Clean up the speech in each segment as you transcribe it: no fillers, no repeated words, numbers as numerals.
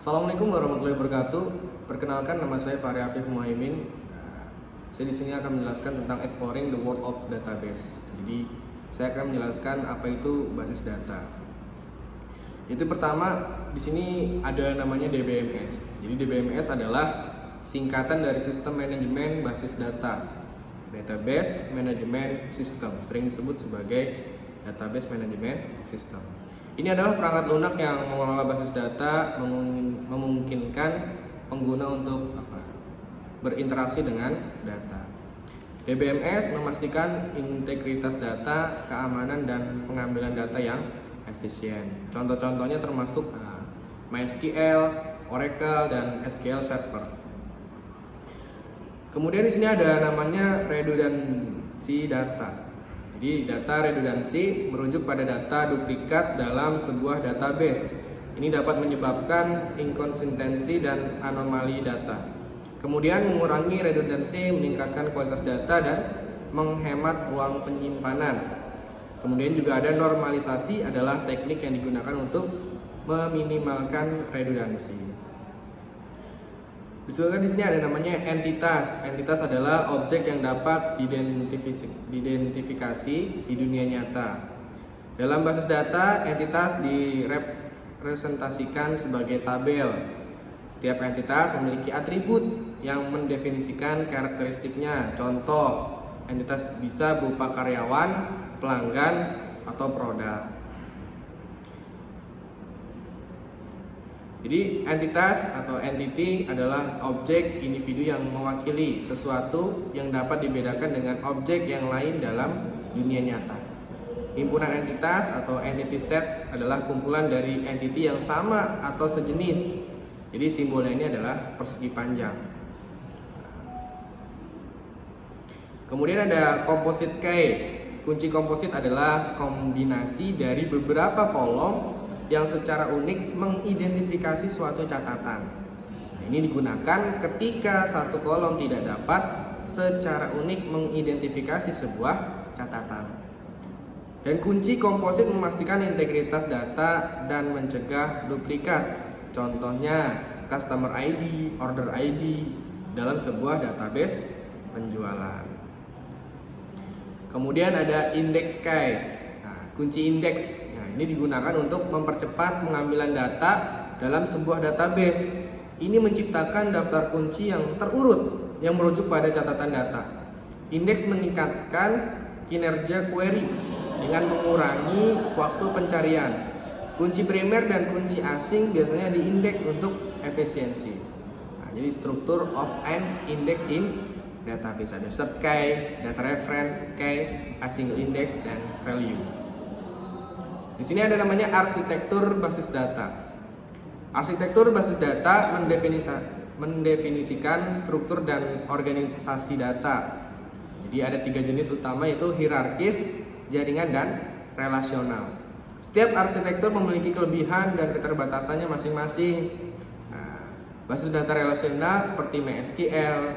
Assalamualaikum warahmatullahi wabarakatuh. Perkenalkan, nama saya Fahri Afif Muhaimin. Saya di sini akan menjelaskan tentang exploring the world of database. Jadi, saya akan menjelaskan apa itu basis data. Itu pertama, di sini ada namanya DBMS. Jadi DBMS adalah singkatan dari Sistem Manajemen Basis Data. Database Management System, sering disebut sebagai Database Management System. Ini adalah perangkat lunak yang mengelola basis data, memungkinkan pengguna untuk berinteraksi dengan data. DBMS memastikan integritas data, keamanan, dan pengambilan data yang efisien. Contoh-contohnya termasuk MySQL, Oracle, dan SQL Server. Kemudian di sini ada namanya redundancy data. Jadi data redundansi merujuk pada data duplikat dalam sebuah database. Ini dapat menyebabkan inkonsistensi dan anomali data. Kemudian mengurangi redundansi, meningkatkan kualitas data, dan menghemat uang penyimpanan. Kemudian juga ada normalisasi, adalah teknik yang digunakan untuk meminimalkan redundansi. Disebutkan di sini ada namanya entitas. Entitas adalah objek yang dapat diidentifikasi di dunia nyata. Dalam basis data, entitas direpresentasikan sebagai tabel. Setiap entitas memiliki atribut yang mendefinisikan karakteristiknya. Contoh, entitas bisa berupa karyawan, pelanggan, atau produk. Jadi entitas atau entity adalah objek individu yang mewakili sesuatu yang dapat dibedakan dengan objek yang lain dalam dunia nyata. Himpunan entitas atau entity sets adalah kumpulan dari entity yang sama atau sejenis. Jadi simbolnya ini adalah persegi panjang. Kemudian ada composite key. Kunci komposit adalah kombinasi dari beberapa kolom yang secara unik mengidentifikasi suatu catatan. Nah, ini digunakan ketika satu kolom tidak dapat secara unik mengidentifikasi sebuah catatan. Dan kunci komposit memastikan integritas data dan mencegah duplikat. Contohnya customer ID, order ID dalam sebuah database penjualan. Kemudian ada index key. Nah, kunci indeks ini digunakan untuk mempercepat pengambilan data dalam sebuah database. Ini menciptakan daftar kunci yang terurut yang merujuk pada catatan data. Indeks meningkatkan kinerja query dengan mengurangi waktu pencarian. Kunci primer dan kunci asing biasanya diindeks untuk efisiensi. Nah, jadi struktur of an index in database ada sub key, data reference key, a single index, dan value. Di sini ada namanya arsitektur basis data. Arsitektur basis data mendefinisikan struktur dan organisasi data. Jadi ada 3 jenis utama, yaitu hierarkis, jaringan, dan relasional. Setiap arsitektur memiliki kelebihan dan keterbatasannya masing-masing. Nah, basis data relasional seperti MySQL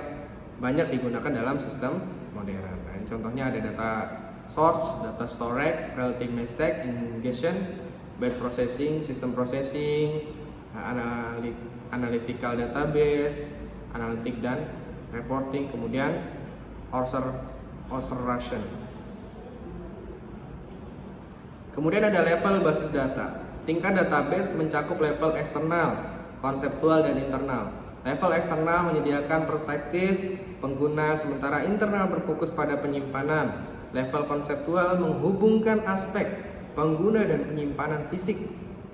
banyak digunakan dalam sistem modern. Nah, contohnya ada data source, data storage, relative message ingestion, batch processing, system processing, analytical database, analytic dan reporting, kemudian orchestration. Kemudian ada level basis data. Tingkat database mencakup level eksternal, konseptual, dan internal. Level eksternal menyediakan perspektif pengguna, sementara internal berfokus pada penyimpanan. Level konseptual menghubungkan aspek pengguna dan penyimpanan fisik.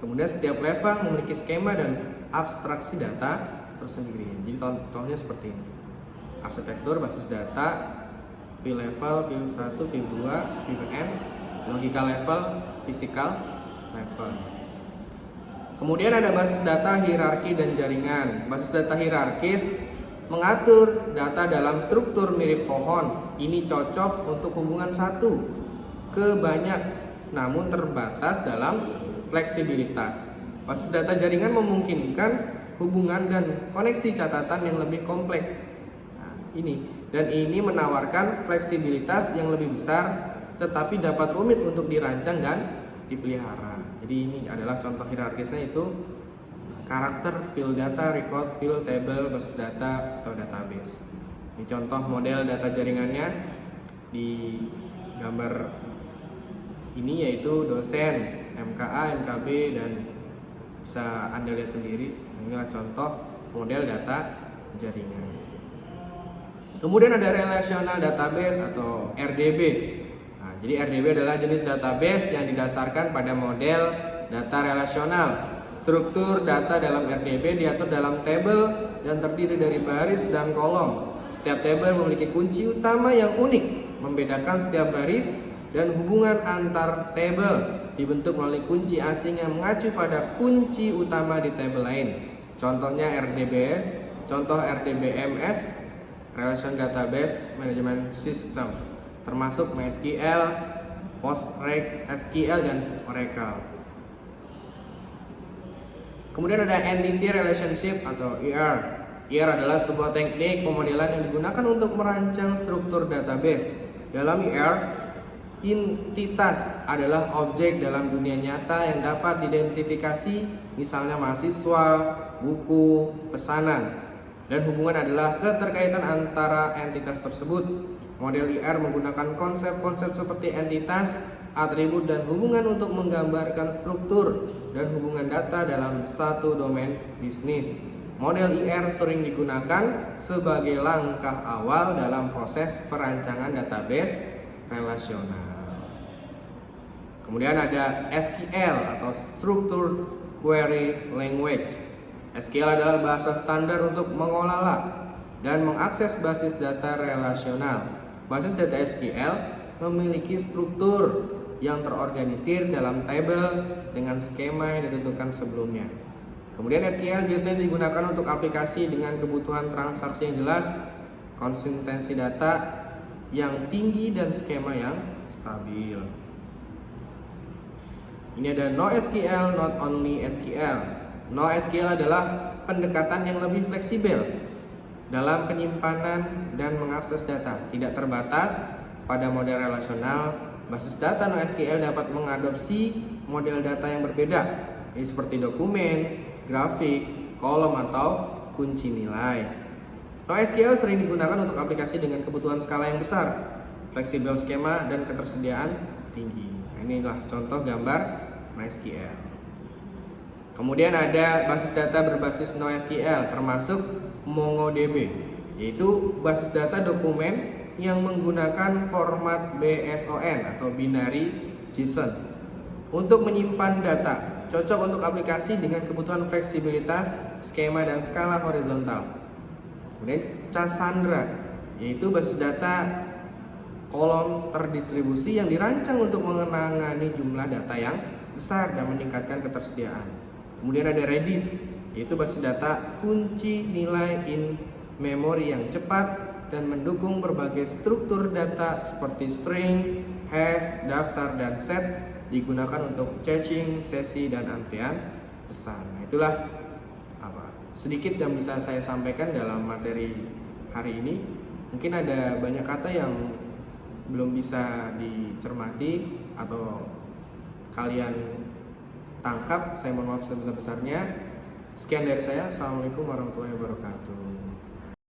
Kemudian setiap level memiliki skema dan abstraksi data tersendiri. Jadi contohnya seperti ini. Arsitektur basis data, view level, view 1, view 2, view n, logical level, physical level. Kemudian ada basis data hierarki dan jaringan. Basis data hierarkis mengatur data dalam struktur mirip pohon. Ini cocok untuk hubungan satu ke banyak, namun terbatas dalam fleksibilitas. Basis data jaringan memungkinkan hubungan dan koneksi catatan yang lebih kompleks. Nah, ini menawarkan fleksibilitas yang lebih besar, tetapi dapat rumit untuk dirancang dan dipelihara. Jadi ini adalah contoh hierarkisnya, itu karakter, field data, record, field, table, basis data, atau database. Ini contoh model data jaringannya di gambar ini, yaitu dosen, MKA, MKB, dan bisa Anda lihat sendiri. Inilah contoh model data jaringan. Kemudian ada relational database atau RDB. Nah, jadi RDB adalah jenis database yang didasarkan pada model data relasional. Struktur data dalam RDB diatur dalam tabel yang terdiri dari baris dan kolom. Setiap tabel memiliki kunci utama yang unik, membedakan setiap baris, dan hubungan antar tabel dibentuk melalui kunci asing yang mengacu pada kunci utama di tabel lain. Contohnya contoh RDBMS, Relation Database Management System, termasuk MySQL, PostgreSQL, dan Oracle. Kemudian ada Entity Relationship atau ER. ER adalah sebuah teknik pemodelan yang digunakan untuk merancang struktur database. Dalam ER, entitas adalah objek dalam dunia nyata yang dapat diidentifikasi, misalnya mahasiswa, buku, pesanan. Dan hubungan adalah keterkaitan antara entitas tersebut. Model ER menggunakan konsep-konsep seperti entitas, atribut, dan hubungan untuk menggambarkan struktur dan hubungan data dalam satu domain bisnis. Model ER sering digunakan sebagai langkah awal dalam proses perancangan database relasional. Kemudian ada SQL atau Structured Query Language. SQL adalah bahasa standar untuk mengolah dan mengakses basis data relasional. Basis data SQL memiliki struktur yang terorganisir dalam tabel dengan skema yang ditentukan sebelumnya. Kemudian SQL biasanya digunakan untuk aplikasi dengan kebutuhan transaksi yang jelas, konsistensi data yang tinggi, dan skema yang stabil. Ini ada NoSQL, Not Only SQL. NoSQL adalah pendekatan yang lebih fleksibel dalam penyimpanan dan mengakses data, tidak terbatas pada model relasional. Basis data NoSQL dapat mengadopsi model data yang berbeda, seperti dokumen, grafik, kolom, atau kunci nilai. NoSQL sering digunakan untuk aplikasi dengan kebutuhan skala yang besar, fleksibel skema, dan ketersediaan tinggi. Inilah contoh gambar NoSQL. Kemudian ada basis data berbasis NoSQL, termasuk MongoDB, yaitu basis data dokumen yang menggunakan format BSON atau binary JSON untuk menyimpan data, cocok untuk aplikasi dengan kebutuhan fleksibilitas, skema, dan skala horizontal. Kemudian Cassandra, yaitu basis data kolom terdistribusi yang dirancang untuk menangani jumlah data yang besar dan meningkatkan ketersediaan. Kemudian ada Redis, yaitu basis data kunci nilai in memory yang cepat dan mendukung berbagai struktur data seperti string, hash, daftar, dan set, digunakan untuk caching, sesi, dan antrian pesan. Nah, itulah sedikit yang bisa saya sampaikan dalam materi hari ini. Mungkin ada banyak kata yang belum bisa dicermati atau kalian tangkap. Saya mohon maaf sebesar-besarnya. Sekian dari saya. Assalamualaikum warahmatullahi wabarakatuh.